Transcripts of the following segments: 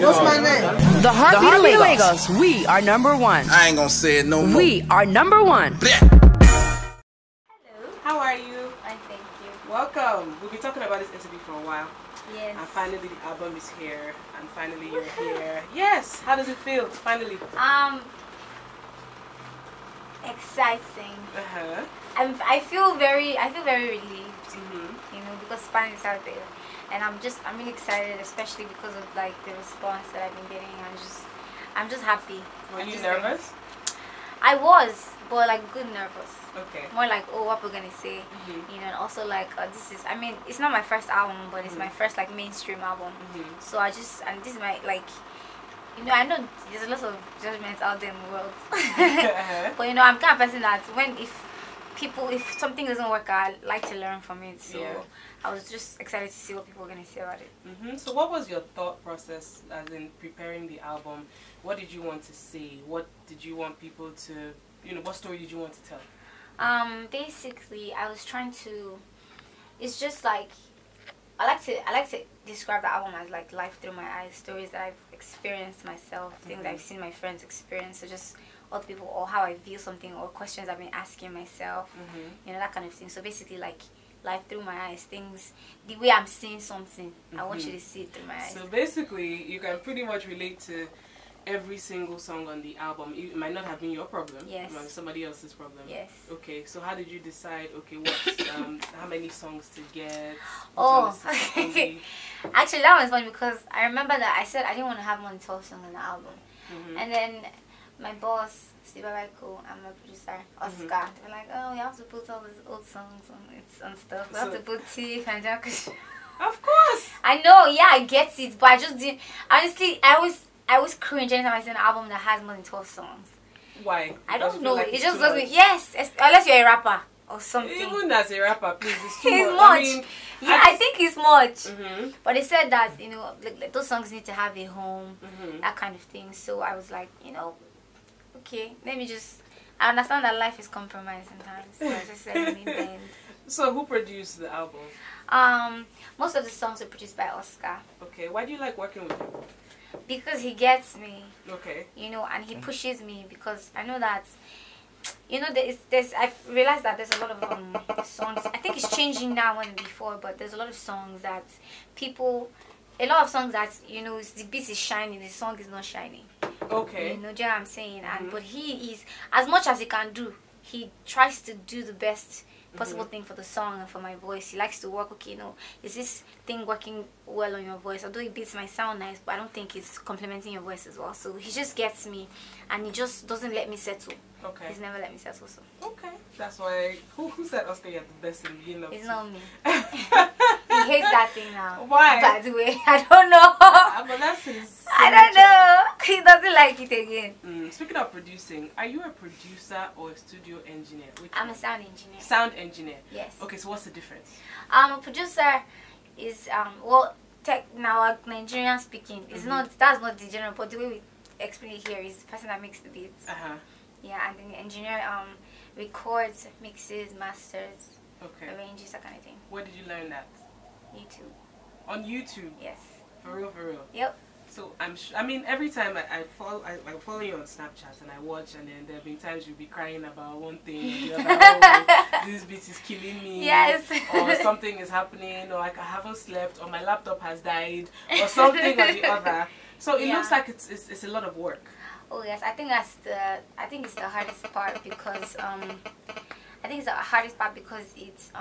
What's my name? The Heartbeat of Lagos. We are number one. I ain't gonna say it no more. We are number one. Hello. How are you? I thank you. Welcome. We've been talking about this interview for a while. Yes. And finally the album is here. And finally you're here. Yes. How does it feel? Finally. Exciting. Uh-huh. I feel very relieved. You know, because Spanish is out there. And I'm really excited, especially because of like the response that I've been getting. I'm just happy. Were you nervous? I was, but like good nervous. Okay. More like, oh, what we're gonna say, you know, and also like I mean, it's not my first album, but it's my first like mainstream album. So this is my like, you know, I know there's a lot of judgments out there in the world, but you know, I'm kind of person that if something doesn't work out, I like to learn from it. So yeah. I was just excited to see what people were going to say about it. So what was your thought process as in preparing the album? What did you want to say? What did you want people to, you know, what story did you want to tell? Basically, I was trying to, it's just like, I like to describe the album as like life through my eyes, stories that I've experienced myself, things I've seen my friends experience, so just other people, or how I view something, or questions I've been asking myself, you know, that kind of thing. So basically like life through my eyes, things, the way I'm seeing something, I want you to see it through my eyes. So basically you can pretty much relate to every single song on the album. It might not have been your problem. Yes. It might be somebody else's problem. Yes. Okay, so how did you decide, okay, what's, how many songs to get? Oh, actually that was funny because I remember that I said I didn't want to have more than 12 songs on the album. And then my boss, Steve Abaiko, and my producer, Oscar, they were like, oh, we have to put all these old songs on it and stuff. We have to put Tiff and Jack. Of course. I know, yeah, I get it, but I just didn't. Honestly, I always cringe anytime I see an album that has more than 12 songs. Why? I don't know. Like it just doesn't. Yes, unless you're a rapper or something. Even as a rapper, please, it's too it's much. much. I mean, yeah, I think it's much. But they said that, you know, like those songs need to have a home, that kind of thing. So I was like, you know, okay, let me just. I understand that life is compromised sometimes. So I just said, let me bend. So who produced the album? Most of the songs were produced by Oscar. Okay, why do you like working with him? Because he gets me. Okay. You know, and he pushes me because I know that, you know, I've realized that there's a lot of songs. I think it's changing now more than before, but there's a lot of songs that a lot of songs that, you know, the beat is shining, the song is not shining. Okay. You know what I'm saying? And but he is, as much as he can do, he tries to do the best possible thing for the song and for my voice. He likes to work, okay, you know, is this thing working well on your voice? Although it beats might sound nice, but I don't think it's complementing your voice as well. So he just gets me, and he just doesn't let me settle. Okay. He's never let me settle. So. Okay. That's why. Who said Oscar you're the best in the beginning of? It's not me. He hates that thing now. Why? By the way, I don't know. But that's his. I don't know. He doesn't like it again. Speaking of producing, are you a producer or a studio engineer? I'm a sound engineer. Sound engineer. Yes. Okay, so what's the difference? A producer is well, now Nigerian speaking. It's not, that's not the general, but the way we explain it here is the person that makes the beats. Yeah, and then the engineer records, mixes, masters, arranges, that kind of thing. Where did you learn that? YouTube. On YouTube? Yes. For real, for real? Yep. So I mean, every time I follow you on Snapchat and I watch, and then there have been times you'll be crying about one thing or the other. Oh, this beat is killing me. Yes. Or something is happening, or like I haven't slept, or my laptop has died, or something or the other. So it looks like it's a lot of work. Oh yes, I think it's the hardest part because it's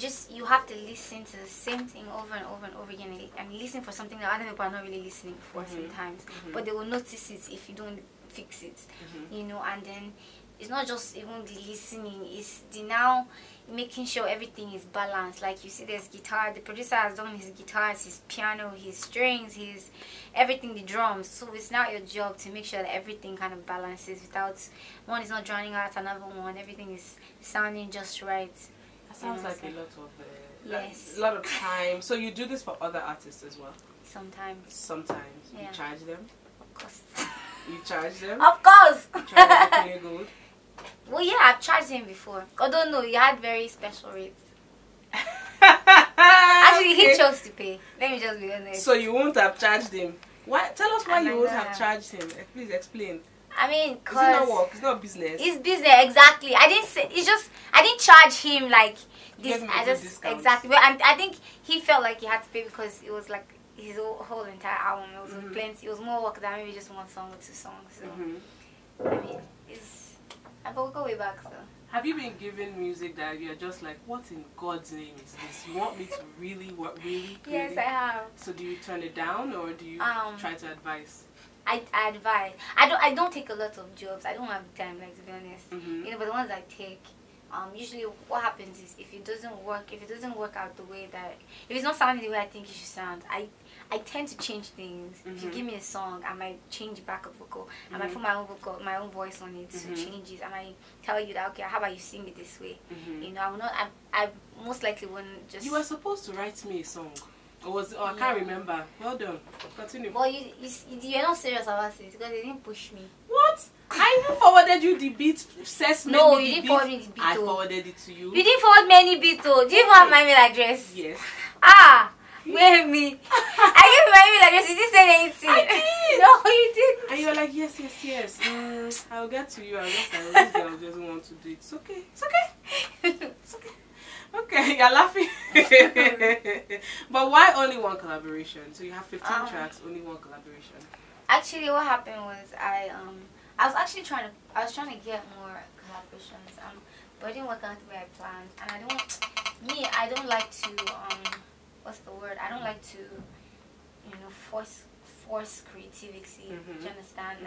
just you have to listen to the same thing over and over and over again, and listen for something that other people are not really listening for sometimes, but they will notice it if you don't fix it, you know. And then it's not just even the listening, it's the now making sure everything is balanced. Like you see, there's guitar, the producer has done his guitars, his piano, his strings, his everything, the drums. So it's now your job to make sure that everything kind of balances without one is not drowning out another one. Everything is sounding just right. That sounds like a lot of a lot of time. So you do this for other artists as well? Sometimes. Sometimes. Yeah. You charge them? Of course. You charge them? Of course. You charge them really good? Well, yeah, I've charged him before. Although no, he had very special rates. Actually, he chose to pay. Let me just be honest. So you won't have charged him? Why? Tell us why And you I would know have that. charged him. Please explain. I mean, Is it not cause work? It's not business. it's business, exactly. I didn't say, it's just, I didn't charge him like You this. gave him a I good just discount. exactly. But I think he felt like he had to pay because it was like his whole entire album. It was plenty. It was more work than maybe just one song or 2 songs. So I mean, it's. But we'll go way back. So Have you been given music that you're just like, what in God's name is this? You want me to really, what really? yes, I have. So do you turn it down or do you try to advise? I advise. I don't take a lot of jobs. I don't have time, like, to be honest. You know, but the ones I take, usually what happens is if it doesn't work out the way that, if it's not sounding the way I think it should sound, I tend to change things. If you give me a song, I might change backup vocal. I might put my own voice on it to change it. I might tell you that, okay, how about you sing it this way? You know, I will not. I most likely wouldn't just. You were supposed to write me a song. Or I can't remember. Well done. Continue. Well, you're not serious about it because they didn't push me. What? I even forwarded you the beat. No, you didn't forward me the beat. I forwarded it to you. You didn't forward me any beat. Do you even have my email address? Yes. Wait me. I gave you my email address. You didn't say anything. I did. No, you didn't. And you were like, yes. I'll get to you. This girl doesn't want to do it. It's okay. It's okay. It's okay. Okay, you're laughing. But why only one collaboration? So you have 15 tracks, only one collaboration. Actually, what happened was I was actually trying to get more collaborations, but it didn't work out the way I planned. And I don't like to what's the word? I don't like to, you know, force creativity. Do you understand?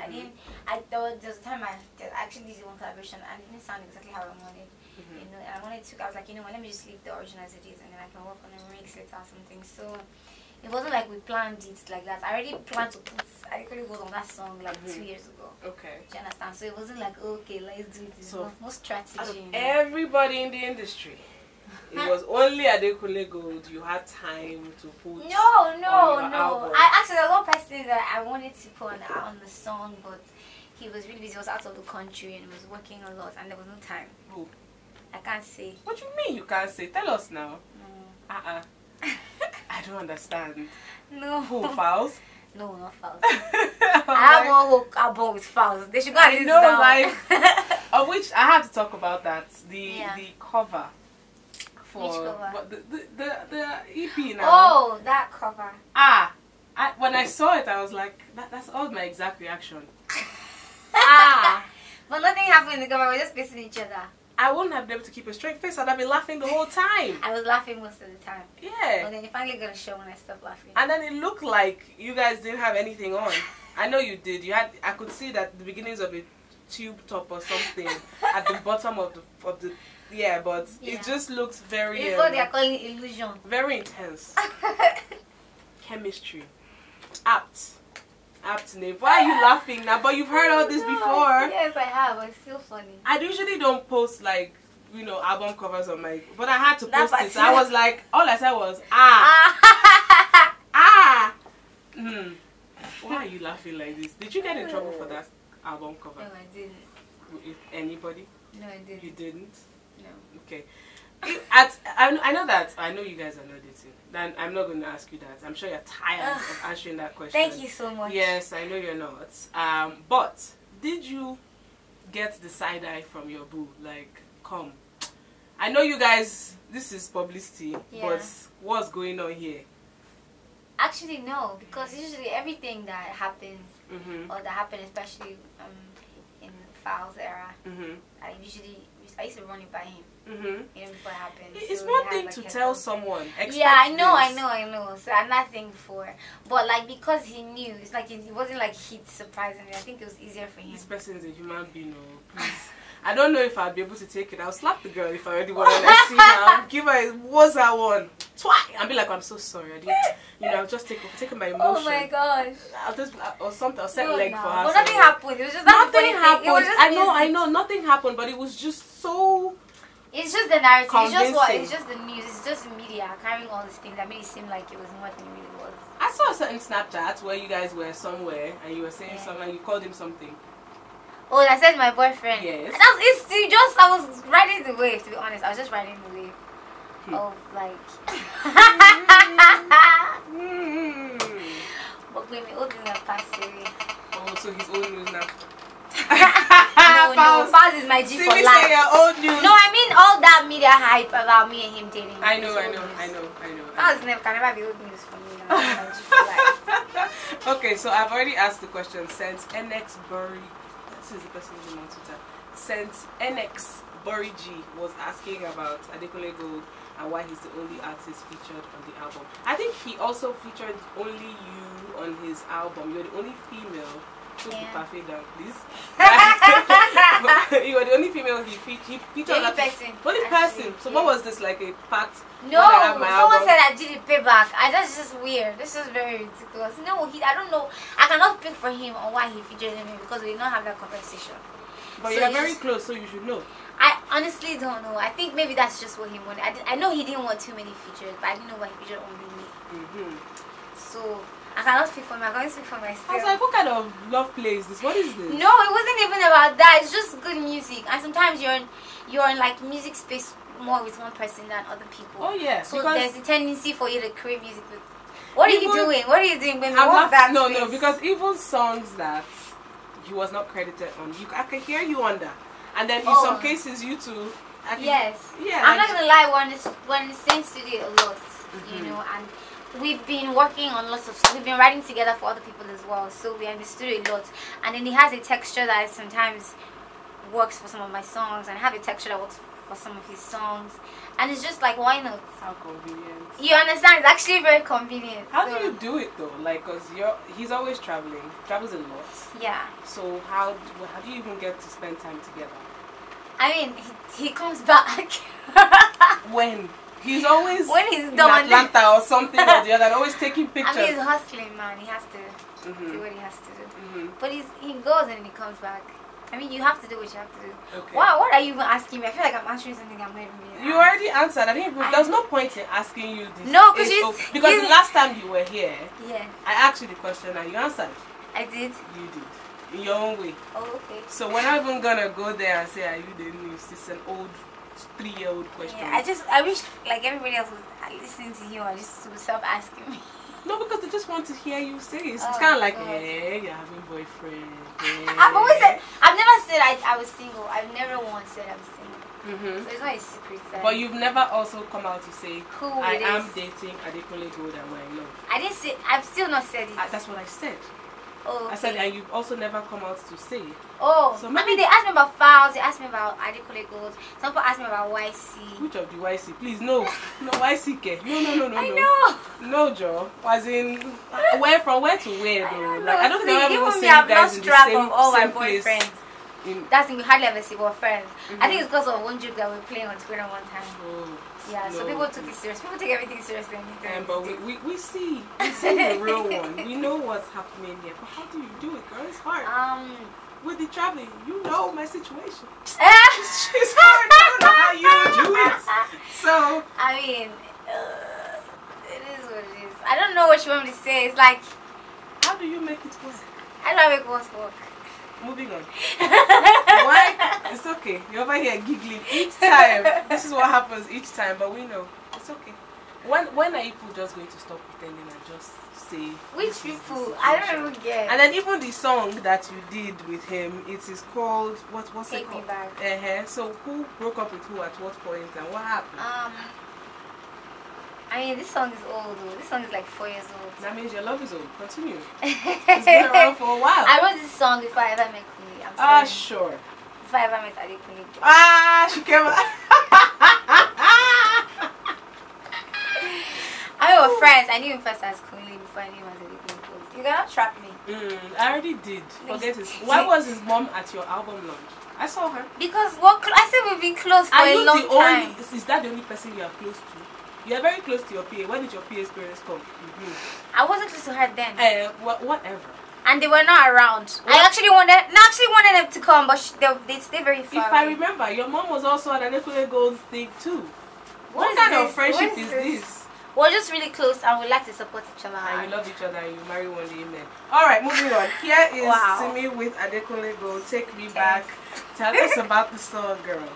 There was a time I actually did one collaboration and it didn't sound exactly how I wanted. You know, and I was like, you know what, let me just leave the original as it is and then I can work on a remix it or something. So it wasn't like we planned it like that. I already planned to put I was on that song like 2 years ago. Okay. Do you understand? So it wasn't like, okay, let's do it. So no strategy. Everybody in the industry, it was only at Kunle Gold you had time to put No. album. I actually, there was one person that I wanted to put on the song, but he was really busy. He was out of the country and he was working a lot and there was no time. Who? I can't say. What do you mean you can't say? Tell us now. I don't understand. No. Who, Fouls? No, not Fouls. I have one whole album with Fouls. They should go and listen down. Like, of which I have to talk about that. The cover. For which cover? The EP now. Oh, that cover. When I saw it, I was like, that's all my exact reaction. But nothing happened in the cover. We were just facing each other. I wouldn't have been able to keep a straight face. I'd have been laughing the whole time. I was laughing most of the time. Yeah. But then you finally got a show when I stopped laughing. And then it looked like you guys didn't have anything on. I know you did. I could see that the beginnings of a tube top or something at the bottom of the but it just looks very. It's what they are calling illusion. Very intense. Chemistry. Apt name. Why are you laughing now? But you've heard all this before. Yes, I have. It's still funny. I usually don't post like, you know, album covers on my, but I had to post it. So I was like, all I said was Why are you laughing like this? Did you get in trouble for that album cover? No, I didn't. With anybody? No, I didn't. You didn't? No. Okay. I know that. I know you guys are not dating. Then I'm not going to ask you that. I'm sure you're tired of answering that question. Thank you so much. Yes, I know you're not. But did you get the side eye from your boo? Like, come. I know you guys. This is publicity, but what's going on here? Actually, no, because usually everything that happens, or that happened, especially in Fowl's era, I used to run it by him. You know, before it happened. It's so one thing to tell someone. Yeah, I know. So I'm not thinking before, but like because he knew, it's like it wasn't like he'd surprising me. I think it was easier for him. This person is a human being, please. I don't know if I'd be able to take it. I'll slap the girl if I already want to see her. Give her what's that one? Twice. I'll be like, I'm so sorry. I didn't, you know, I'll just take my emotion. Oh my gosh. I'll just or something. I'll set leg for her. But nothing happened. It was just nothing happened. It was just I know. Nothing happened, but it was just so. It's just the narrative. Convincing. It's just the news. It's just the media carrying all these things that made it seem like it was more than it really was. I saw a certain Snapchat where you guys were somewhere and you were saying something and you called him something. Oh, I said my boyfriend. Yes. I was riding the wave, to be honest. I was just riding the wave of like. But Gbemi, old news have passed away. Oh, so he's old news now. No, Paz is my G for Simi life. say you're old news. No, I mean all that media hype about me and him dating. I know. Paz can never be old news for me now. My G for life. Okay, so I've already asked the question since NX Burry. This is the person's name on Twitter. Since NX Burry G was asking about Adekunle Gold and why he's the only artist featured on the album. I think he also featured only you on his album. You're the only female. Put the perfect down, please. You were the only female he featured. Only person. Only person. So what was this, like a pact? No, someone said I did it payback. That's just weird. This is very ridiculous. No, I don't know. I cannot speak for him on why he featured in me because we did not have that conversation. But so you're very close, so you should know. I honestly don't know. I think maybe that's just what he wanted. I know he didn't want too many features, but I didn't know why he featured only me. So I cannot speak for him. I can't speak for myself. I was like, what kind of love play is this? What is this? No, it wasn't even about that. It's just good music. And sometimes you're in like music space more with one person than other people. Oh yeah. So there's a tendency for you to create music with. What are you doing? What are you doing, baby? What's that? No, because even songs that he was not credited on, I can hear you under, and then in some cases you two. Yes. Yeah. I'm not gonna lie. We're in the same studio a lot, you know, and we've been working on lots of. We've been writing together for other people as well, so we're in the studio a lot. And then he has a texture that sometimes works for some of my songs, and I have a texture that works for some of his songs, and it's just like, why not? How convenient. You understand? It's actually very convenient. How do you do it though? Like, cause he's always traveling, travels a lot. Yeah. So how do you even get to spend time together? I mean, he comes back. When? He's always when he's in done Atlanta or something or the other, and always taking pictures. I mean, he's hustling, man. He has to do what he has to do. But he goes and he comes back. I mean, you have to do what you have to do. Okay. Wow, what are you even asking me? I feel like I'm answering something I'm not even being asked. You already answered. I didn't even. There's no point in asking you this. No, because the last time you were here, yeah, I asked you the question and you answered. I did. You did. In your own way. Oh, okay. So we're not even gonna go there and say, "Are you the news?" It's an old 3-year-old question. Yeah, I wish like everybody else was listening to you and just self-asking me. No, because they just want to hear you say it. It's kind of like, hey, you're having boyfriend. Hey. I've never said I was single. I've never once said I was single. So it's not a secret. But you've never also come out to say, I am dating Adekunle Gold and we're in love. I didn't say, I've still not said it. That's what I said. Oh, okay. I said, and you've also never come out to say it. Oh, so maybe, I mean, they asked me about files, they asked me about Adekunle Gold, some people asked me about YC. Which of the YC? Please, no. No, YC. No. I know. No, Joe. As in, from where to where, though? I don't think I've even me, I've lost track of all my boyfriends. That's we hardly ever see our friends. I think it's because of one joke that we were playing on Twitter one time. Yeah, so people took it serious. People take everything seriously. But we see the real one. We know what's happening here. But how do you do it, girl? It's hard. With the traveling, you know my situation. It's hard. I don't know how you do it. So I mean, it is what it is. I don't know what you want me to say. It's like, how do you make it work? How do I make it work? Moving on. Why? It's okay. You're over here giggling each time. This is what happens each time, but we know it's okay. When are people just going to stop pretending and just say? Which people? I don't even get. And then even the song that you did with him, it is called what's Take it called? Me Back. So who broke up with who at what point and what happened? I mean, this song is old though. This song is like 4 years old. That means your love is old. Continue. It's been around for a while. I wrote this song before I ever met Kunle. I'm sorry. Sure. Before I ever met Adekunle. She came out. I mean, we're friends. I knew him first as Kunle before I knew him as Adekunle. You cannot trap me. I already did. Forget it. Why was his mom at your album launch? I saw her. Because I said we've been close for a long time. Is that the only person you are close to? You are very close to your PA. When did your PA's parents come? I wasn't close to her then. Whatever. And they were not around. I actually wanted them to come, but they stay very far. If I remember, your mom was also at Adekunle Gold's thing too. What kind of friendship is this? We're just really close and we like to support each other. And you love each other and you marry one day, amen. Alright, moving on. Here is Simi with Adekunle Gold. Take Me Back. Tell us about the song, girl.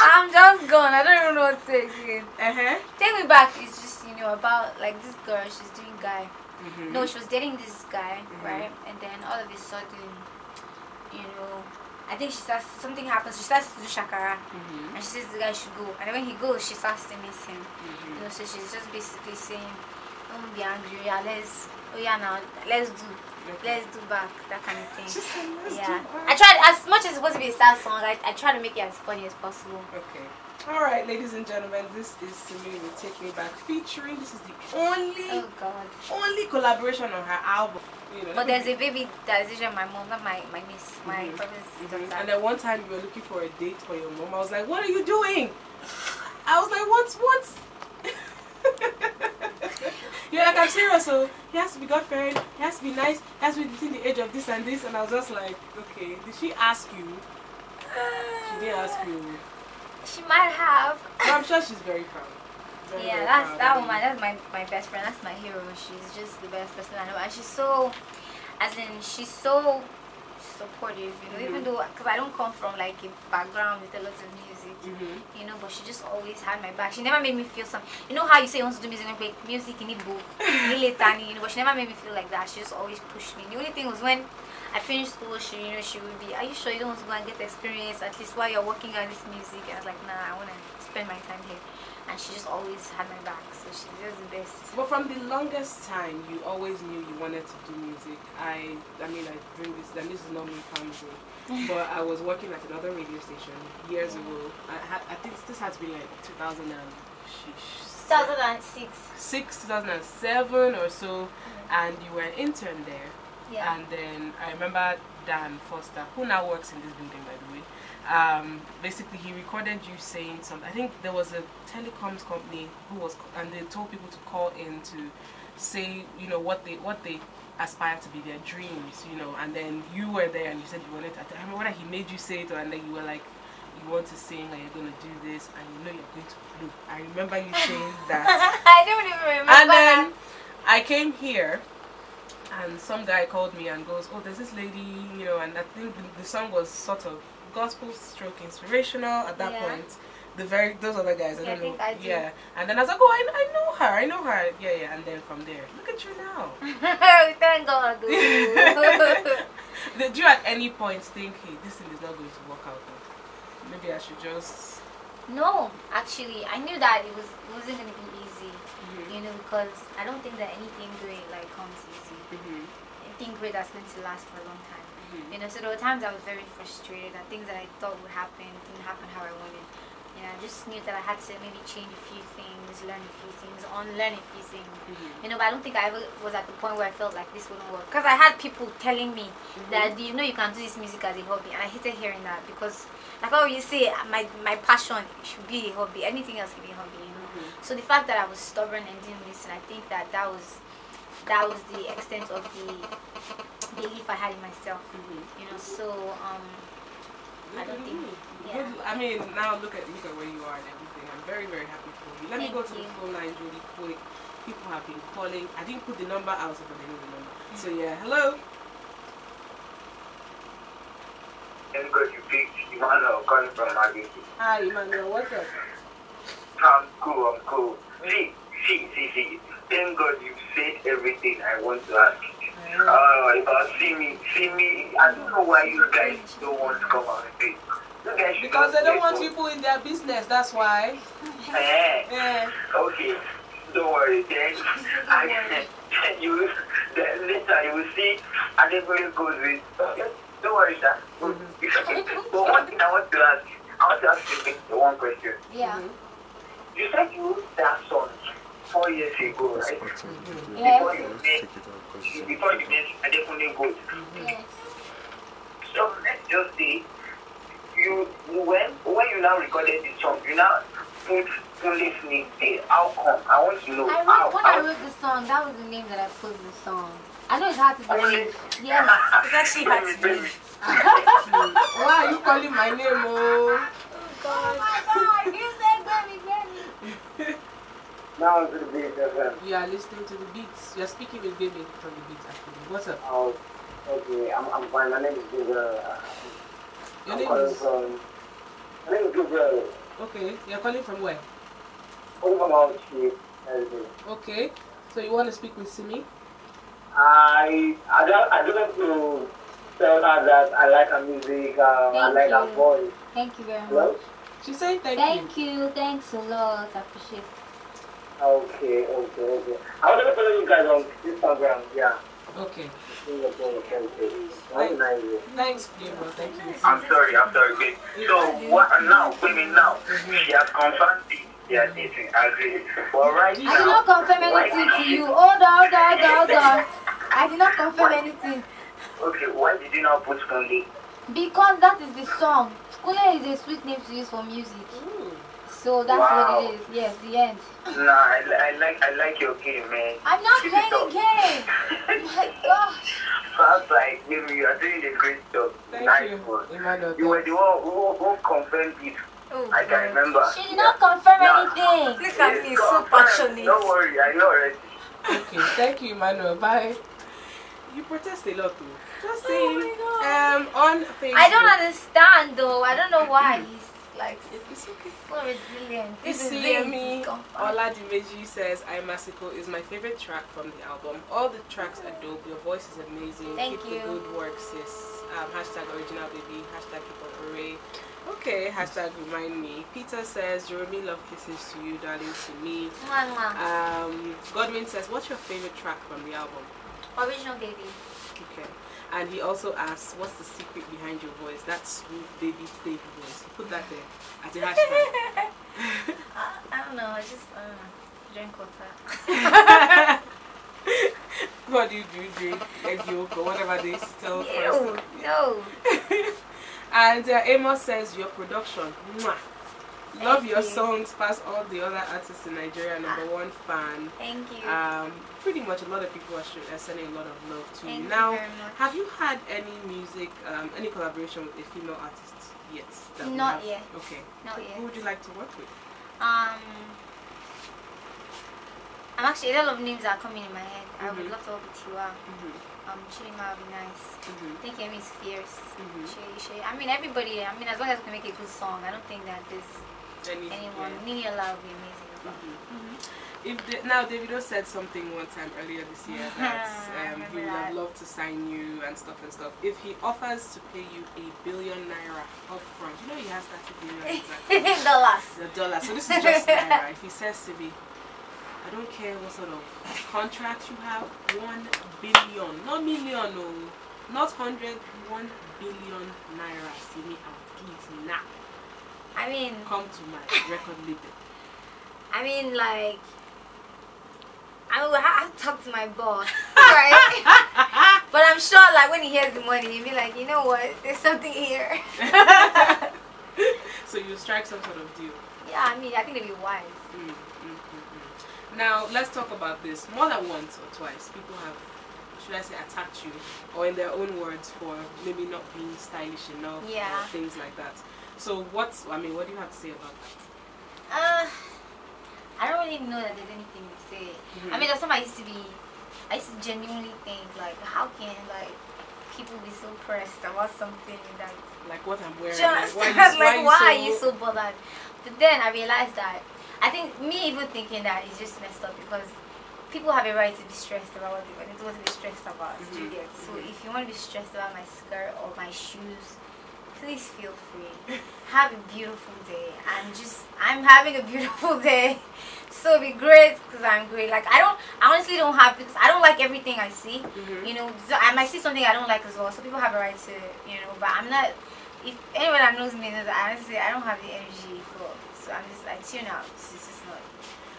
I'm just gone. I don't even know what to say again. Take Me Back is just you know, about like this girl. She's doing guy. No, she was dating this guy, right? And then all of a sudden, you know, I think something happens. She starts to do shakara, and she says the guy should go. And then when he goes, she starts to miss him. You know, so she's just basically saying, "Don't be angry. Yeah, let's do back, that kind of thing." Yeah, I tried as much as it's supposed to be a sad song. I try to make it as funny as possible. Okay. All right, ladies and gentlemen, this is Simi with Take Me Back featuring. This is the only collaboration on her album. You know, but there's a baby that is usually my mom, not my niece, my brother's daughter. And then one time you were looking for a date for your mom. I was like, "What are you doing?" I was like, "What's?" You're like, "I'm serious. So he has to be God-fearing. He has to be nice. He has to be between the age of this and this." And I was just like, "Okay, did she ask you?" She didn't ask you. She might have. But I'm sure she's very proud. Yeah, that's that woman. That's my best friend. That's my hero. She's just the best person I know, and she's so, she's so supportive. You know, even though, because I don't come from like a background with a lot of music, you know, but she just always had my back. She never made me feel some. You know how you say you want to do music, like music in Igbo, you know, but she never made me feel like that. She just always pushed me. The only thing was when I finished school, she would be, "Are you sure you don't want to go and get experience at least while you're working on this music?" And I was like, "Nah, I want to spend my time here." And she just always had my back, so she's just the best. But from the longest time, you always knew you wanted to do music. I mean, I bring this, and this is not me promising, but I was working at another radio station years ago. I think this had to be like 2007 or so, and you were an intern there. Yeah. And then I remember Dan Foster, who now works in this building, by the way. Basically, he recorded you saying something. I think there was a telecoms company and they told people to call in to say, you know, what they aspire to be, their dreams, you know. And then you were there and you said you wanted to. I remember that he made you say it, and then you were like, you want to sing and you're going to do this, and you know you're going to blow. I remember you saying that. I don't even remember. And then I came here. And some guy called me and goes, "Oh, there's this lady, you know," and I think the song was sort of gospel stroke inspirational at that point. Those other guys, I don't know. Yeah. And then I was like, "Oh, I know her. Yeah. And then from there, look at you now. Thank God. Did you at any point think, "Hey, this thing is not going to work out. Maybe I should just..." No, actually, I knew that it wasn't going to be easy. You know, because I don't think that anything great like comes easy. Anything great that's going to last for a long time. You know, so there were times I was very frustrated, and things that I thought would happen didn't happen how I wanted. You know, I just knew that I had to maybe change a few things, learn a few things, unlearn a few things. You know, but I don't think I ever was at the point where I felt like this wouldn't work. Because I had people telling me that, you know, you can do this music as a hobby, and I hated hearing that because, like I always say, my passion should be a hobby. Anything else can be a hobby, you know. So the fact that I was stubborn and didn't listen, I think that was the extent of the belief I had in myself. You know, so I don't think. Yeah. I mean, now look at where you are and everything. I'm very, very happy for you. Let me go to the phone line really quick. People have been calling. I didn't put the number out, but they know the number. So yeah, hello. Because you picked Emmanuel calling from Maggie. Hi, Emmanuel. What's up? I'm cool. See. Thank God you've said everything I want to ask. About Simi, I don't know why you guys don't want to come on stage. Because they don't want people in their business, that's why. Yeah. Okay, don't worry. Then later you will see, and everybody goes with. Okay, don't worry, sir. But one thing I want to ask you one question. Yeah. You said you wrote that song 4 years ago, right? Yes. Before you met Adekunle Gold. Yes. So let's just say when you now recorded the song, you now put Kunle's name there. How come? I want to know. When I wrote the song, that was the name that I put in the song. I know it's hard to believe. Yes, it's actually hard to believe. Why are you calling my name? Oh God, you said Gbemi. Now to the beat, you are listening to the beats. You are speaking with Gbemi from the beats actually. What's up? Oh, okay. I'm fine. My name is Gabriel. Your name is? My name is Gabriel. Okay. You're calling from where? Calling from Auchi. That's it. Okay. So you want to speak with Simi? I don't want to tell her that I like her music, I like her voice. Thank you very Hello? much. She's saying thank you. Thanks a lot. I appreciate it. Okay. I want to follow you guys on Instagram, yeah. Okay. Thanks, Gabriel. Thank you. I'm sorry, babe. So, what now? Women now. She has confirmed it. They are dating, agree. But right now. I did not confirm anything to you. Hold on. I did not confirm anything. Okay, why did you not put Kunle? Because that is the song. Kunle is a sweet name to use for music. So that's what it is. Yes, the end. Nah, I like your game, man. I'm not playing a game. Oh my gosh. Sounds like maybe you are doing a great job. Thank nice you. one. Emmanuel, You were the one who confirmed it. I can remember. She did not confirm anything. Look at me, so passionate. Don't worry, I know already. Okay, thank you, Emmanuel. Bye. You protest a lot, too. Just saying. On Facebook. I don't understand though. I don't know why he's like It's okay. so resilient. This is Simi. Oladimeji says, I Masiko is my favorite track from the album. All the tracks are dope. Your voice is amazing. Thank Keep you. the good work, sis. Hashtag original baby. Hashtag keep up hooray. Okay, hashtag remind me. Peter says, Jeremy, love kisses to you, darling, to me. Godwin says, what's your favorite track from the album? Original baby. Okay. And he also asks, what's the secret behind your voice? That smooth baby voice. Put that there as a hashtag. I don't know. I just drink water. What do? You drink egg yolk or whatever they tell Ew, no. And Amos says, your production. Mwah. Love your you. songs past all the other artists in Nigeria. #1 fan. Thank you. Pretty much a lot of people are sending a lot of love to you. Thank you Now, very much. have you had any music, any collaboration with a female artist yet? Not yet. Okay. Not yet. Who would you like to work with? I'm actually, a lot of names are coming in my head. I would love to work with Tiwa. Chidima would be nice. I think Emi is fierce. Shay. I mean, everybody. I mean, as long as we can make a good song, I don't think that there's anyone. Niniola would be amazing as well. Now, Davido said something one time earlier this year that he would have loved to sign you and stuff. If he offers to pay you ₦1 billion up front, you know he has 30 billion exactly. Dollars. The dollar. So this is just naira. If he says to me, I don't care what sort of contract you have, 1 billion, not million, no, not 100, 1 billion naira. See me, I'll do it now. I mean, come to my record label. I mean, like, I will have to talk to my boss, right? But I'm sure, like, when he hears the money, he'll be like, you know what? There's something here. So you strike some sort of deal. Yeah, I mean, I think it'd be wise. Now, let's talk about this. More than once or twice, people have, should I say, attacked you, or in their own words, for maybe not being stylish enough, or things like that. So, what do you have to say about that? I don't really know that there's anything to say. I mean, there's something I used to genuinely think, like, how can, like, people be so pressed about something that, like what I'm wearing, just, why are you so bothered? But then I realized that, I think me even thinking that is just messed up, because people have a right to be stressed about what they want to be stressed about. So if you want to be stressed about my skirt or my shoes, please feel free. Have a beautiful day. I'm having a beautiful day. So it'd be great because I'm great. Like, I honestly don't have, because I don't like everything I see. You know, so I might see something I don't like as well. So people have a right to, you know, but I'm not, if anyone that knows me knows that honestly I don't have the energy for, so I'm just like, tune out. It's just not.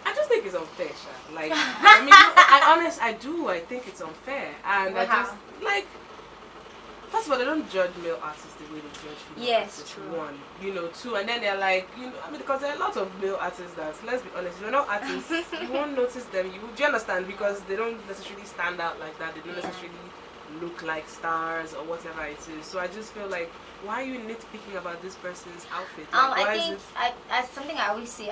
I just think it's unfair, Sha. Like, I mean, I think it's unfair. And I just, like, first of all, they don't judge male artists the way they judge female artists. True. One, you know, two, and then they're like, you know, I mean, because there are a lot of male artists that, let's be honest, you're not artists, you won't notice them. Do you understand? Because they don't necessarily stand out like that. They don't necessarily look like stars or whatever it is. So I just feel like, why are you nitpicking about this person's outfit? Like, I think as something I always say,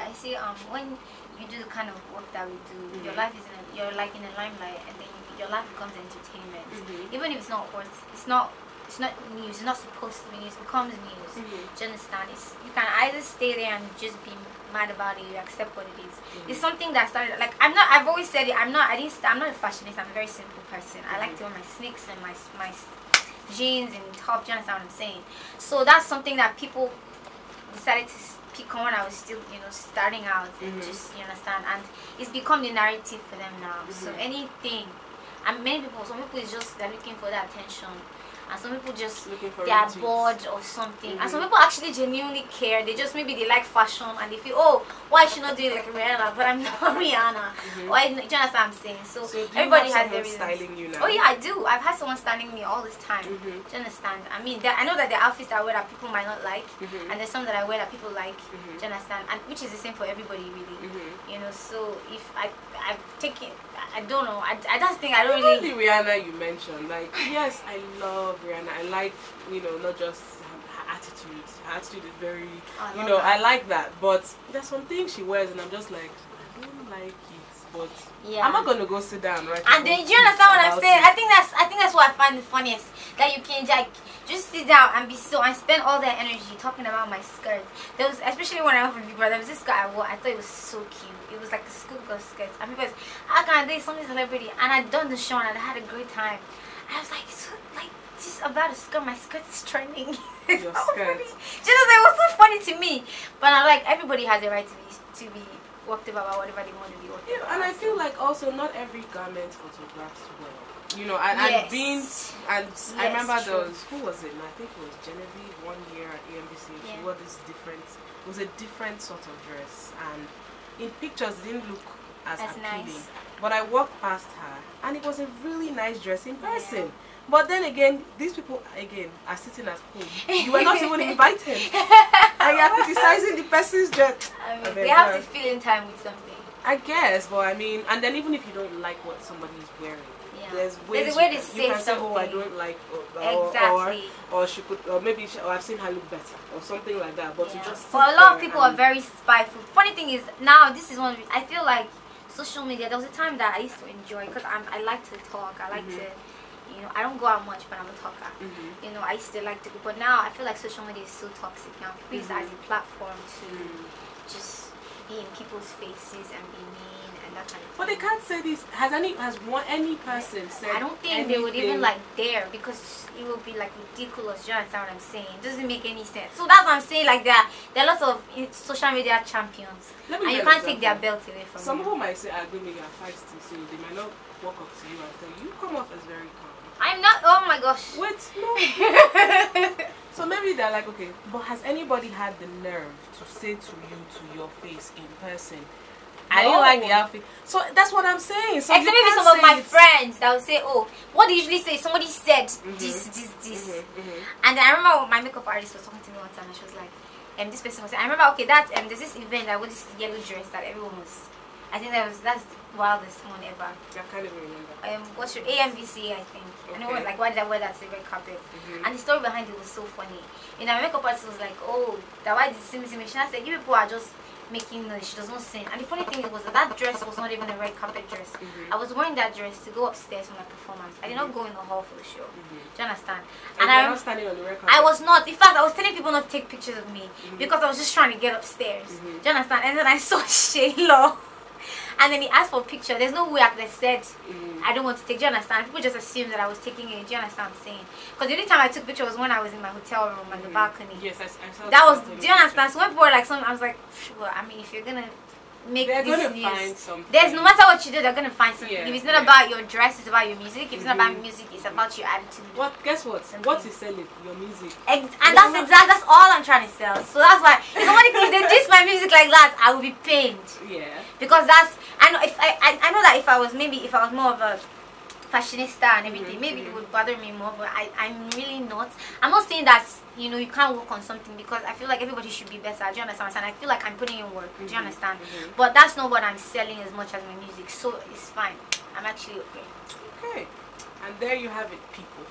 when you do the kind of work that we do, your life is you're like in the limelight, and then your life becomes entertainment. Even if it's not it's not news. It's not supposed to be news. It becomes news. Do you understand? You can either stay there and just be mad about it, you accept what it is. It's something that started, like, I've always said it, I'm not a fashionista, I'm a very simple person. I like to wear my sneaks and my jeans and top, do you understand what I'm saying? So that's something that people decided to pick on when I was still, you know, starting out, and just, you understand, and it's become the narrative for them now. So anything, and some people is just, they're looking for that attention. And some people just, they are bored or something. And some people actually genuinely care. They just, maybe they like fashion and they feel, oh, why should not do it like Rihanna? But I'm not Rihanna. Why, do you understand what I'm saying? So everybody has their reasons. Styling you now? Oh yeah, I do. I've had someone styling me all this time. Do you understand? I mean, I know that there are outfits that I wear that people might not like. And there's some that I wear that people like. Do you understand? And which is the same for everybody, really. You know, so if I've taken, I don't know. I just think I don't really. The Rihanna you mentioned, like, yes, I love Rihanna. I like, you know, not just her attitude. Her attitude is very, you know, I like that. But there's some things she wears, and I'm just like, I don't like it. But I'm not gonna go sit down right now. And then, do you understand what I'm saying? I think that's what I find the funniest. That you can like just sit down and be so, and spend all that energy talking about my skirt. There was, especially when I went for Big Brother, there was this skirt I wore. I thought it was so cute. It was like a schoolgirl skirt. And people was, how can I date something celebrity? And I'd done the show and I had a great time. I was like, so, like, just about a skirt. My skirt is trending. Your skirt. Just, it was so funny to me. But I'm like, everybody has the right to be worked about whatever they want to be worked about. And I feel like also not every garment photographs well. You know, I remember there was, who was it? I think it was Genevieve one year at AMBC. She wore this different, it was a different sort of dress, and in pictures it didn't look as appealing. Nice. But I walked past her and it was a really nice dress in person. But then again, these people again are sitting at home. You were not even invited. And you are criticizing the person's dress. I mean, they have to fill in time with something. I guess, but I mean, and then even if you don't like what somebody is wearing, there's a way to say something. Oh, I don't like, or she could, or maybe I've seen her look better, or something like that. But you just. But a lot of people are very spiteful. Funny thing is, now this is one. I feel like social media. There was a time that I used to enjoy because I like to talk. I like to. You know, I don't go out much, but I'm a talker. You know, I used to like to go, but now I feel like social media is so toxic now. People use it as a platform to just be in people's faces and be mean and that kind of thing. But they can't say this. Has any person said? I don't think they would even like dare, because it would be like ridiculous. Do you understand what I'm saying? It doesn't make any sense. So that's what I'm saying. Like there are lots of social media champions, and you can't take their belt away from them. Some people might say, Gbemi, you're feisty, so they might not walk up to you and tell you, you come off as very calm. I'm not. Oh my gosh. Wait, no. So maybe they're like, okay, but has anybody had the nerve to say to you, to your face in person, I didn't like the outfit? So that's what I'm saying. So except maybe some of my friends that would say, oh, what do you usually say? Somebody said this. And then I remember my makeup artist was talking to me one time, and she was like, this person was saying, I remember, okay, that's there's this event, I wore this yellow dress that everyone was, I think that's the wildest one ever. I can't even remember. What's your AMVC, I think. Okay. And it was like, why did I wear that to the red carpet? And the story behind it was so funny. You know, my makeup artist was like, oh, that why did Simi? She said, you people are just making noise, she does not sing. And the funny thing was that dress was not even a red carpet dress. I was wearing that dress to go upstairs for my performance. I did not go in the hall for the show. Do you understand? And I was not standing on the red carpet. I was not. In fact, I was telling people not to take pictures of me because I was just trying to get upstairs. Do you understand? And then I saw Shayla. And then he asked for a picture. There's no way I could have said I don't want to take. Do you understand? People just assumed that I was taking it. Do you understand what I'm saying? Because the only time I took picture was when I was in my hotel room on the balcony. Yes, I saw that. Was. Do you understand? So when people were like, I was like, well, I mean, if you're gonna make they're this gonna news, find something. There's no matter what you do, they're gonna find something. Yeah, if it's not about your dress, it's about your music. If it's not about music, it's about your attitude. What? Guess what? Something. What is selling? Your music. And that's all I'm trying to sell. So that's why if somebody if they diss my music like that, I will be pained. Yeah. Because that's I know that if I was more of a fashionista and everything, maybe it would bother me more, but I'm really not. I'm not saying that, you know, you can't work on something, because I feel like everybody should be better. Do you understand? And I feel like I'm putting in work. Do you understand? But that's not what I'm selling as much as my music, so it's fine. I'm actually okay. Okay. And there you have it, people.